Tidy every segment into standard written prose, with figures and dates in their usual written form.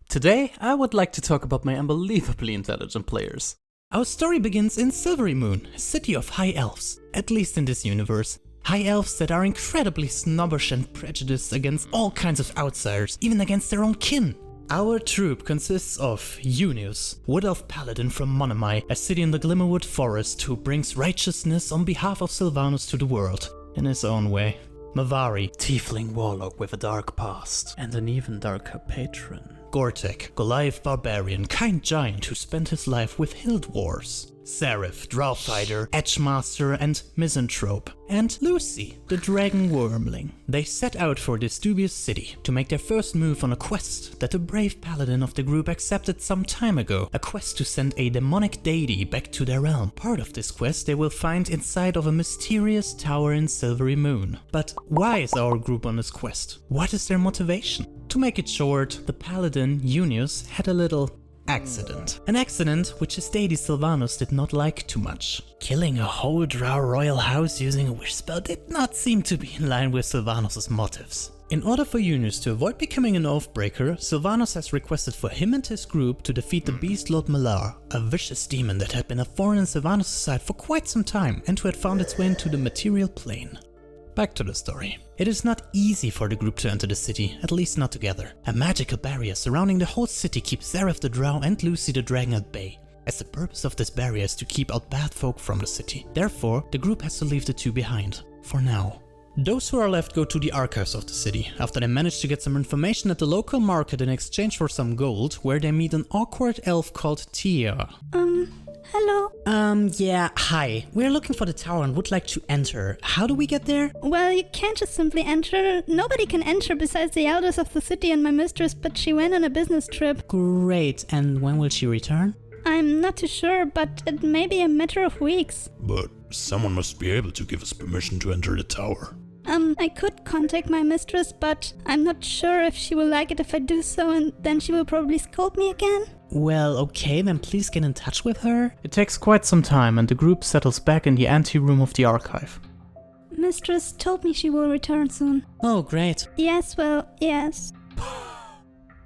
Today, I would like to talk about my unbelievably intelligent players. Our story begins in Silvery Moon, a city of high elves, at least in this universe. High elves that are incredibly snobbish and prejudiced against all kinds of outsiders, even against their own kin. Our troop consists of Junius, Wood Elf Paladin from Monomai, a city in the Glimmerwood Forest who brings righteousness on behalf of Sylvanas to the world, in his own way. Mavari, Tiefling Warlock with a dark past, and an even darker patron. Gortek, Goliath Barbarian, kind giant who spent his life with Hild Wars. Seraph, Drow Fighter, Edgemaster and Misanthrope. And Lucy, the Dragon Wormling. They set out for this dubious city to make their first move on a quest that a brave paladin of the group accepted some time ago. A quest to send a demonic deity back to their realm. Part of this quest they will find inside of a mysterious tower in Silvery Moon. But why is our group on this quest? What is their motivation? To make it short, the paladin, Junius, had a little accident. An accident which his deity Sylvanas did not like too much. Killing a whole Drow royal house using a wish spell did not seem to be in line with Sylvanas' motives. In order for Junius to avoid becoming an Oathbreaker, Sylvanas has requested for him and his group to defeat the Beast Lord Malar, a vicious demon that had been a thorn in Sylvanas' side for quite some time and who had found its way into the material plane. Back to the story. It is not easy for the group to enter the city, at least not together. A magical barrier surrounding the whole city keeps Seraph the Drow and Lucy the Dragon at bay, as the purpose of this barrier is to keep out bad folk from the city. Therefore, the group has to leave the two behind, for now. Those who are left go to the archives of the city, after they manage to get some information at the local market in exchange for some gold, where they meet an awkward elf called Tia. Hello? Yeah, hi. We're looking for the tower and would like to enter. How do we get there? Well, you can't just simply enter. Nobody can enter besides the elders of the city and my mistress, but she went on a business trip. Great, and when will she return? I'm not too sure, but it may be a matter of weeks. But someone must be able to give us permission to enter the tower. I could contact my mistress, but I'm not sure if she will like it if I do so, and then she will probably scold me again. Well, okay, then please get in touch with her. It takes quite some time and the group settles back in the anteroom of the archive. Mistress told me she will return soon. Oh, great. Yes, well, yes.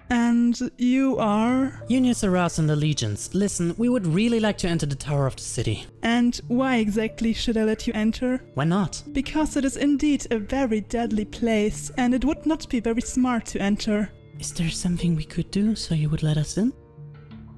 And you are? Junius Aras and Allegiance. Listen, we would really like to enter the tower of the city. And why exactly should I let you enter? Why not? Because it is indeed a very deadly place, and it would not be very smart to enter. Is there something we could do so you would let us in?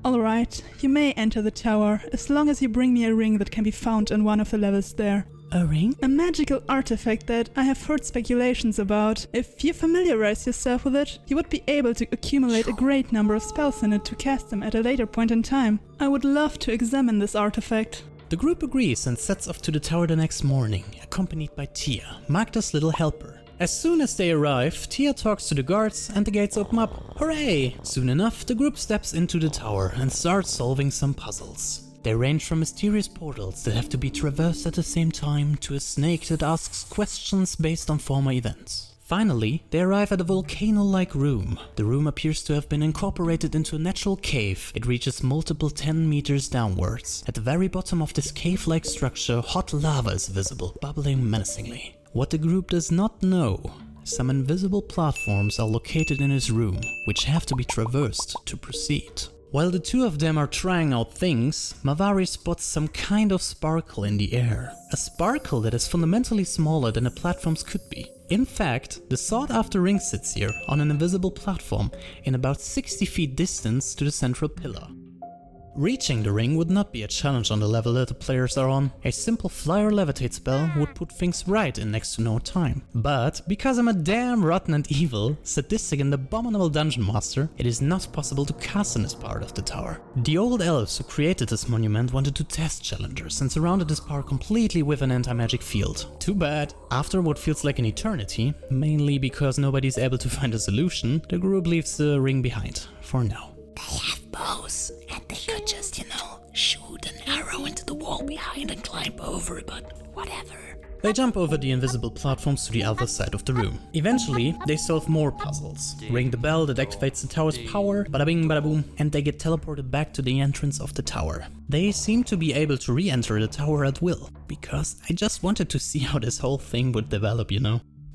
Alright, you may enter the tower, as long as you bring me a ring that can be found on one of the levels there. A ring? A magical artifact that I have heard speculations about. If you familiarize yourself with it, you would be able to accumulate a great number of spells in it to cast them at a later point in time. I would love to examine this artifact. The group agrees and sets off to the tower the next morning, accompanied by Tia, Magda's little helper. As soon as they arrive, Tia talks to the guards and the gates open up. Hooray! Soon enough, the group steps into the tower and starts solving some puzzles. They range from mysterious portals that have to be traversed at the same time to a snake that asks questions based on former events. Finally, they arrive at a volcano-like room. The room appears to have been incorporated into a natural cave. It reaches multiple 10 meters downwards. At the very bottom of this cave-like structure, hot lava is visible, bubbling menacingly. What the group does not know, some invisible platforms are located in his room, which have to be traversed to proceed. While the two of them are trying out things, Mavari spots some kind of sparkle in the air. A sparkle that is fundamentally smaller than the platforms could be. In fact, the sought-after ring sits here on an invisible platform in about 60 feet distance to the central pillar. Reaching the ring would not be a challenge on the level that the players are on. A simple fly or levitate spell would put things right in next to no time. But because I'm a damn rotten and evil, sadistic and abominable dungeon master, it is not possible to cast in this part of the tower. The old elves who created this monument wanted to test challengers and surrounded this part completely with an anti-magic field. Too bad. After what feels like an eternity, mainly because nobody's able to find a solution, the group leaves the ring behind, for now. They have bows, and they could just, shoot an arrow into the wall behind and climb over, but whatever. They jump over the invisible platforms to the other side of the room. Eventually, they solve more puzzles. Ring the bell that activates the tower's power, bada bing bada boom, and they get teleported back to the entrance of the tower. They seem to be able to re-enter the tower at will, because I just wanted to see how this whole thing would develop,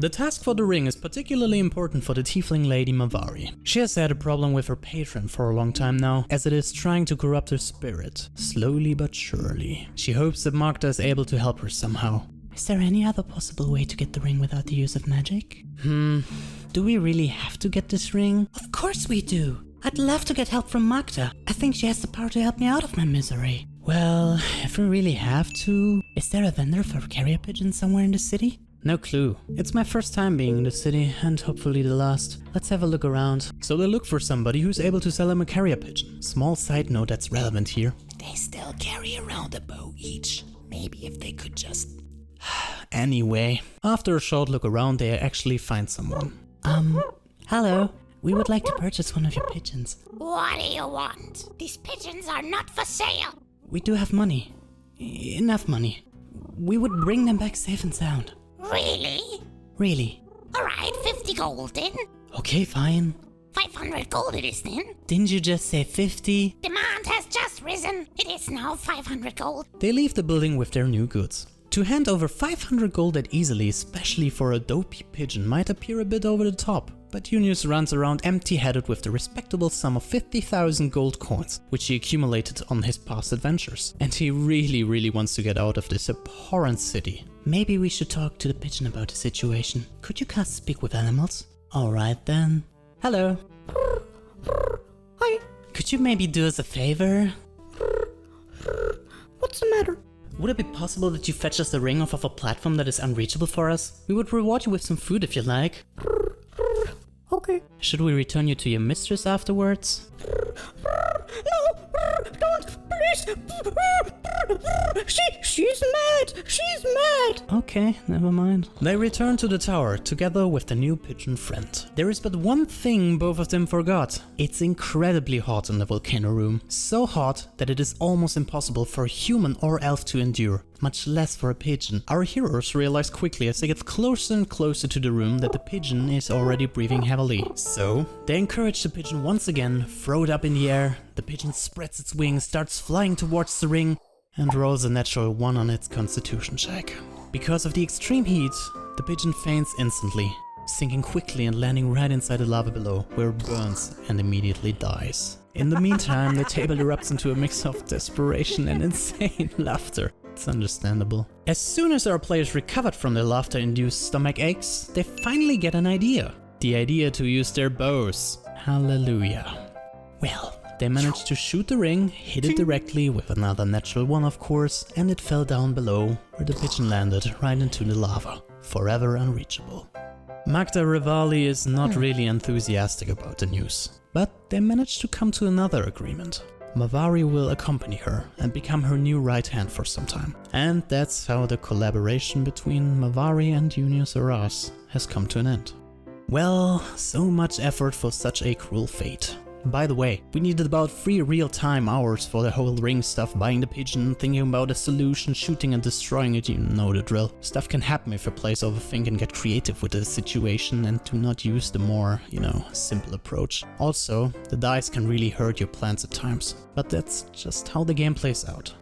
The task for the ring is particularly important for the tiefling lady Mavari. She has had a problem with her patron for a long time now, as it is trying to corrupt her spirit, slowly but surely. She hopes that Magda is able to help her somehow. Is there any other possible way to get the ring without the use of magic? Do we really have to get this ring? Of course we do! I'd love to get help from Magda. I think she has the power to help me out of my misery. Well, if we really have to... Is there a vendor for carrier pigeons somewhere in the city? No clue. It's my first time being in the city, and hopefully the last. Let's have a look around. So they look for somebody who's able to sell them a carrier pigeon. Small side note that's relevant here. They still carry around a bow each. Maybe if they could just... Anyway, after a short look around, they actually find someone. Hello. We would like to purchase one of your pigeons. What do you want? These pigeons are not for sale. We do have money. Enough money. We would bring them back safe and sound. Really? Really? Alright, 50 gold then. Okay, fine. 500 gold it is then. Didn't you just say 50? Demand has just risen. It is now 500 gold. They leave the building with their new goods. To hand over 500 gold that easily, especially for a dopey pigeon, might appear a bit over the top. But Junius runs around empty-headed with the respectable sum of 50,000 gold coins, which he accumulated on his past adventures. And he really wants to get out of this abhorrent city. Maybe we should talk to the pigeon about the situation. Could you cast Speak with Animals? Alright then. Hello. Hi. Could you maybe do us a favor? What's the matter? Would it be possible that you fetch us the ring off of a platform that is unreachable for us? We would reward you with some food if you like. Okay. Should we return you to your mistress afterwards? No! Don't! Please! She's mad! She's mad! Okay, never mind. They return to the tower together with the new pigeon friend. There is but one thing both of them forgot. It's incredibly hot in the volcano room. So hot that it is almost impossible for a human or elf to endure, much less for a pigeon. Our heroes realize quickly as they get closer and closer to the room that the pigeon is already breathing heavily. So, they encourage the pigeon once again, throw it up in the air. The pigeon spreads its wings, starts flying towards the ring, and rolls a natural 1 on its constitution check. Because of the extreme heat, the pigeon faints instantly, sinking quickly and landing right inside the lava below, where it burns and immediately dies. In the meantime, the table erupts into a mix of desperation and insane laughter. It's understandable. As soon as our players recovered from their laughter-induced stomach aches, they finally get an idea. The idea to use their bows. Hallelujah. Well, they managed to shoot the ring, hit it directly with another natural 1 of course, and it fell down below, where the pigeon landed right into the lava, forever unreachable. Magda Rivali is not really enthusiastic about the news, but they managed to come to another agreement. Mavari will accompany her and become her new right hand for some time. And that's how the collaboration between Mavari and Junius Aras has come to an end. Well, so much effort for such a cruel fate. By the way, we needed about 3 real-time hours for the whole ring stuff, buying the pigeon, thinking about a solution, shooting and destroying it, you know the drill. Stuff can happen if your players overthink and get creative with the situation and do not use the more, simple approach. Also, the dice can really hurt your plans at times, but that's just how the game plays out.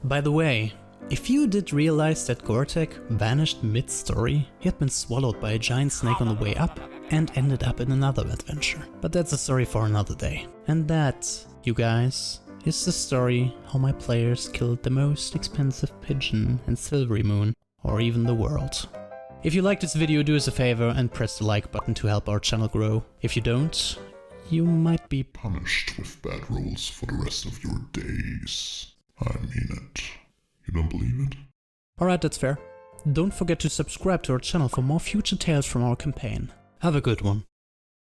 By the way, if you did realize that Gortek vanished mid-story, he had been swallowed by a giant snake on the way up and ended up in another adventure. But that's a story for another day. And that, you guys, is the story how my players killed the most expensive pigeon in Silvery Moon, or even the world. If you like this video, do us a favor and press the like button to help our channel grow. If you don't, you might be Punished with bad rolls for the rest of your days. I mean it. You don't believe it? Alright, that's fair. Don't forget to subscribe to our channel for more future tales from our campaign. Have a good one.